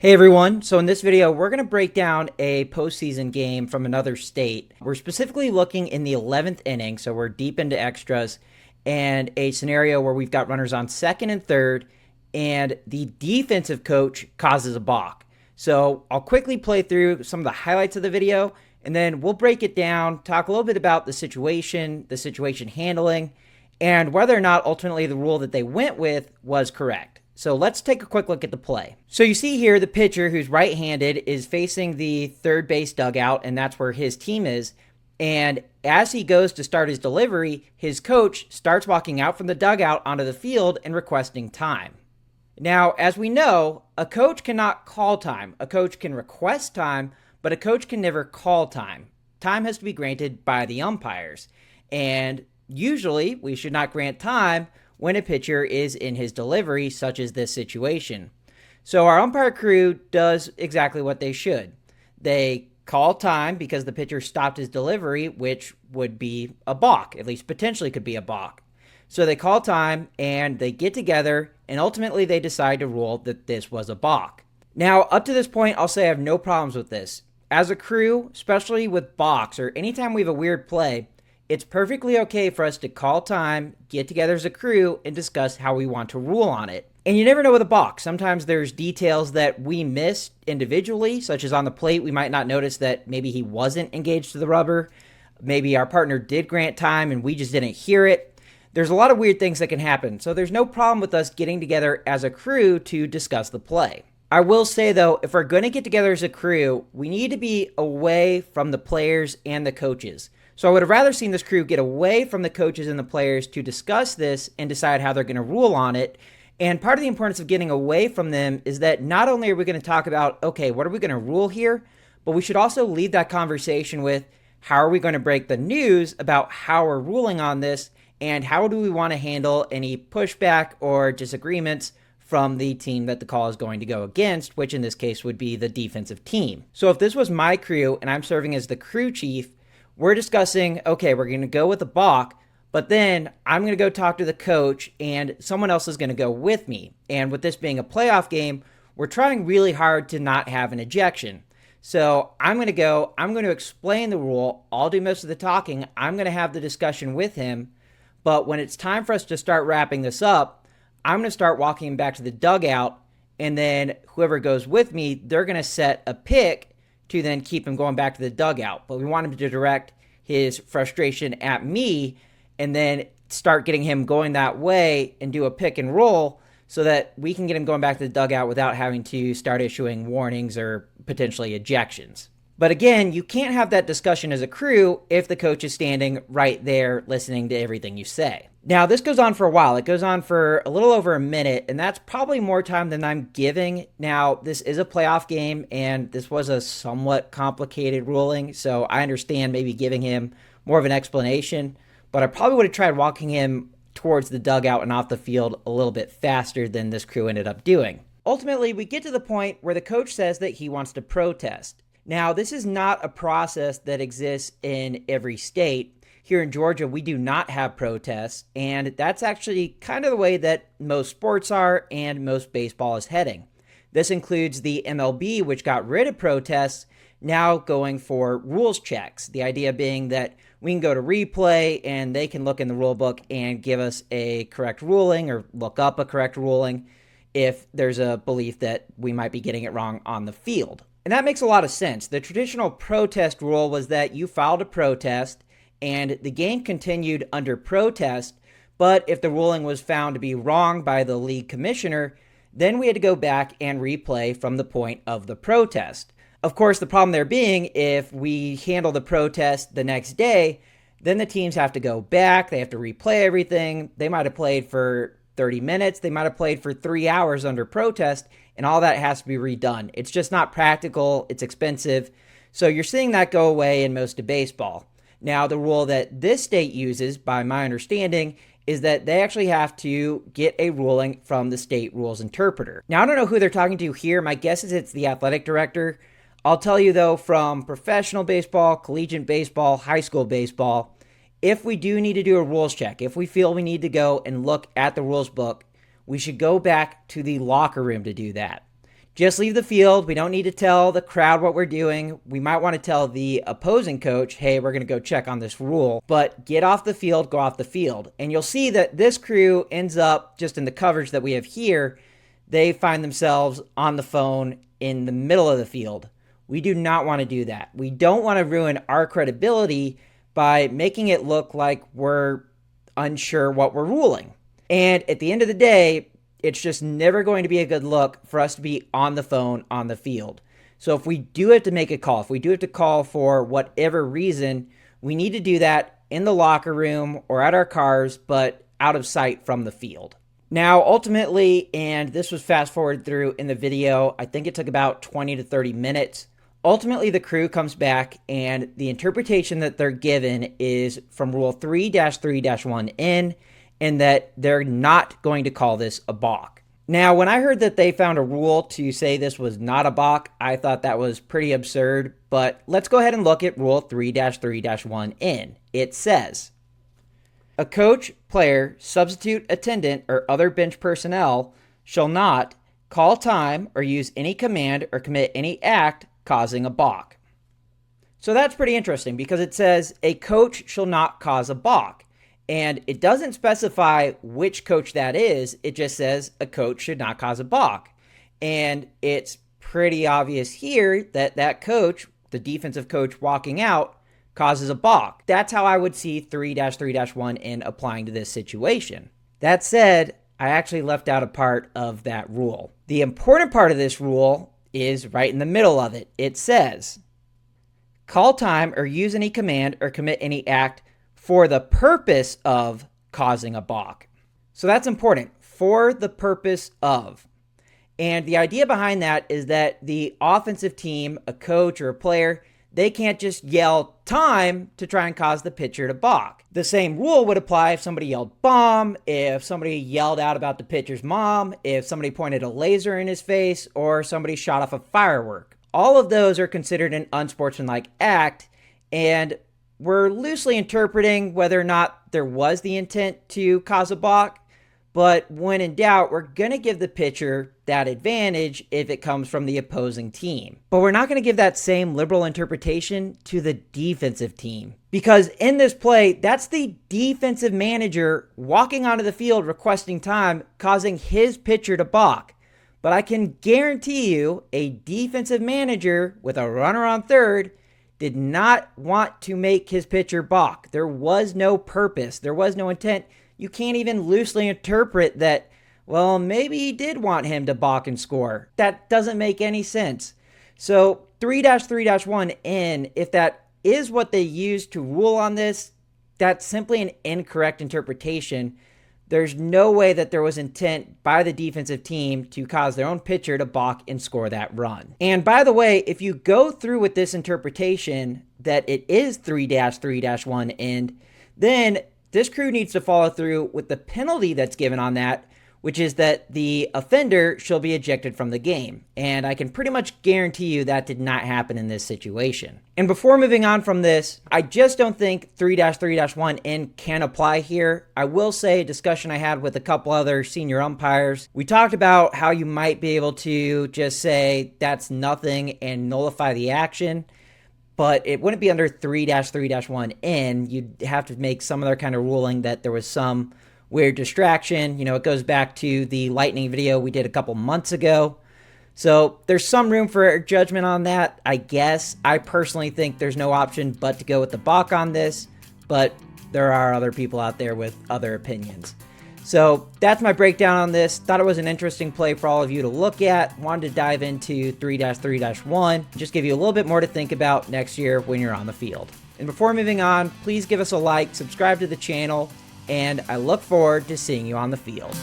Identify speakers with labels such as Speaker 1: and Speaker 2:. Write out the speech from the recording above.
Speaker 1: Hey everyone, so in this video we're going to break down a postseason game from another state. We're specifically looking in the 11th inning, so we're deep into extras, and a scenario where we've got runners on second and third, and the defensive coach causes a balk. So I'll quickly play through some of the highlights of the video, and then we'll break it down, talk a little bit about the situation handling, and whether or not ultimately the rule that they went with was correct. So let's take a quick look at the play. So you see here the pitcher, who's right-handed, is facing the third base dugout, and that's where his team is. And as he goes to start his delivery, his coach starts walking out from the dugout onto the field and requesting time. Now, as we know, a coach cannot call time. A coach can request time, but a coach can never call time. Time has to be granted by the umpires. And usually, we should not grant time when a pitcher is in his delivery, such as this situation. So our umpire crew does exactly what they should. They call time because the pitcher stopped his delivery, which would be a balk, at least potentially could be a balk. So they call time and they get together, and ultimately they decide to rule that this was a balk. Now, up to this point, I'll say I have no problems with this. As a crew, especially with balks or anytime we have a weird play, it's perfectly okay for us to call time, get together as a crew, and discuss how we want to rule on it. And you never know with a balk. Sometimes there's details that we miss individually, such as on the plate, we might not notice that maybe he wasn't engaged to the rubber. Maybe our partner did grant time and we just didn't hear it. There's a lot of weird things that can happen, so there's no problem with us getting together as a crew to discuss the play. I will say, though, if we're going to get together as a crew, we need to be away from the players and the coaches. So I would have rather seen this crew get away from the coaches and the players to discuss this and decide how they're going to rule on it. And part of the importance of getting away from them is that not only are we going to talk about, okay, what are we going to rule here, but we should also lead that conversation with how are we going to break the news about how we're ruling on this and how do we want to handle any pushback or disagreements from the team that the call is going to go against, which in this case would be the defensive team. So if this was my crew and I'm serving as the crew chief, we're discussing, okay, we're going to go with a balk, but then I'm going to go talk to the coach and someone else is going to go with me. And with this being a playoff game, we're trying really hard to not have an ejection. So I'm going to explain the rule. I'll do most of the talking. I'm going to have the discussion with him. But when it's time for us to start wrapping this up, I'm going to start walking him back to the dugout. And then whoever goes with me, they're going to set a pick to then keep him going back to the dugout. But we want him to direct his frustration at me and then start getting him going that way and do a pick and roll so that we can get him going back to the dugout without having to start issuing warnings or potentially ejections. But again, you can't have that discussion as a crew if the coach is standing right there listening to everything you say. Now, this goes on for a while. It goes on for a little over a minute, and that's probably more time than I'm giving. Now, this is a playoff game, and this was a somewhat complicated ruling, so I understand maybe giving him more of an explanation, but I probably would have tried walking him towards the dugout and off the field a little bit faster than this crew ended up doing. Ultimately, we get to the point where the coach says that he wants to protest. Now, this is not a process that exists in every state. Here in Georgia, we do not have protests, and that's actually kind of the way that most sports are and most baseball is heading. This includes the MLB, which got rid of protests, now going for rules checks. The idea being that we can go to replay and they can look in the rule book and give us a correct ruling or look up a correct ruling if there's a belief that we might be getting it wrong on the field. And that makes a lot of sense. The traditional protest rule was that you filed a protest and the game continued under protest, but if the ruling was found to be wrong by the league commissioner, then we had to go back and replay from the point of the protest. Of course, the problem there being, if we handle the protest the next day, then the teams have to go back, they have to replay everything. They might have played for 30 minutes, they might have played for 3 hours under protest, and all that has to be redone. It's just not practical, it's expensive. So you're seeing that go away in most of baseball. Now, the rule that this state uses, by my understanding, is that they actually have to get a ruling from the state rules interpreter. Now, I don't know who they're talking to here. My guess is it's the athletic director. I'll tell you, though, from professional baseball, collegiate baseball, high school baseball, if we do need to do a rules check, if we feel we need to go and look at the rules book, we should go back to the locker room to do that. Just leave the field. We don't need to tell the crowd what we're doing. We might want to tell the opposing coach, hey, we're going to go check on this rule, but get off the field, go off the field. And you'll see that this crew ends up just in the coverage that we have here. They find themselves on the phone in the middle of the field. We do not want to do that. We don't want to ruin our credibility by making it look like we're unsure what we're ruling. And at the end of the day, it's just never going to be a good look for us to be on the phone on the field. So if we do have to make a call, if we do have to call for whatever reason, we need to do that in the locker room or at our cars, but out of sight from the field. Now, ultimately, and this was fast forward through in the video, I think it took about 20 to 30 minutes. Ultimately, the crew comes back and the interpretation that they're given is from Rule 3-3-1N, and that they're not going to call this a balk. Now, when I heard that they found a rule to say this was not a balk, I thought that was pretty absurd, but let's go ahead and look at Rule 3-3-1N. It says, a coach, player, substitute attendant, or other bench personnel shall not call time or use any command or commit any act causing a balk. So that's pretty interesting because it says a coach shall not cause a balk. And it doesn't specify which coach that is. It just says a coach should not cause a balk. And it's pretty obvious here that that coach, the defensive coach walking out, causes a balk. That's how I would see 3-3-1N applying to this situation. That said, I actually left out a part of that rule. The important part of this rule is right in the middle of it. It says, call time or use any command or commit any act for the purpose of causing a balk. So that's important, for the purpose of. And the idea behind that is that the offensive team, a coach or a player, they can't just yell time to try and cause the pitcher to balk. The same rule would apply if somebody yelled bomb, if somebody yelled out about the pitcher's mom, if somebody pointed a laser in his face, or somebody shot off a firework. All of those are considered an unsportsmanlike act, and we're loosely interpreting whether or not there was the intent to cause a balk, but when in doubt, we're going to give the pitcher that advantage if it comes from the opposing team. But we're not going to give that same liberal interpretation to the defensive team. Because in this play, that's the defensive manager walking onto the field requesting time, causing his pitcher to balk. But I can guarantee you a defensive manager with a runner on third did not want to make his pitcher balk. There was no purpose. There was no intent. You can't even loosely interpret that, well, maybe he did want him to balk and score. That doesn't make any sense. So 3-3-1N, if that is what they used to rule on this, that's simply an incorrect interpretation. There's no way that there was intent by the defensive team to cause their own pitcher to balk and score that run. And by the way, if you go through with this interpretation that it is 3-3-1N, then this crew needs to follow through with the penalty that's given on that, which is that the offender shall be ejected from the game. And I can pretty much guarantee you that did not happen in this situation. And before moving on from this, I just don't think 3-3-1N can apply here. I will say a discussion I had with a couple other senior umpires. We talked about how you might be able to just say that's nothing and nullify the action, but it wouldn't be under 3-3-1N. You'd have to make some other kind of ruling that there was some weird distraction. You know, it goes back to the lightning video we did a couple months ago. So there's some room for judgment on that, I guess. I personally think there's no option but to go with the balk on this, but there are other people out there with other opinions. So that's my breakdown on this. Thought it was an interesting play for all of you to look at. Wanted to dive into 3-3-1, just give you a little bit more to think about next year when you're on the field. And before moving on, please give us a like, subscribe to the channel, and I look forward to seeing you on the field.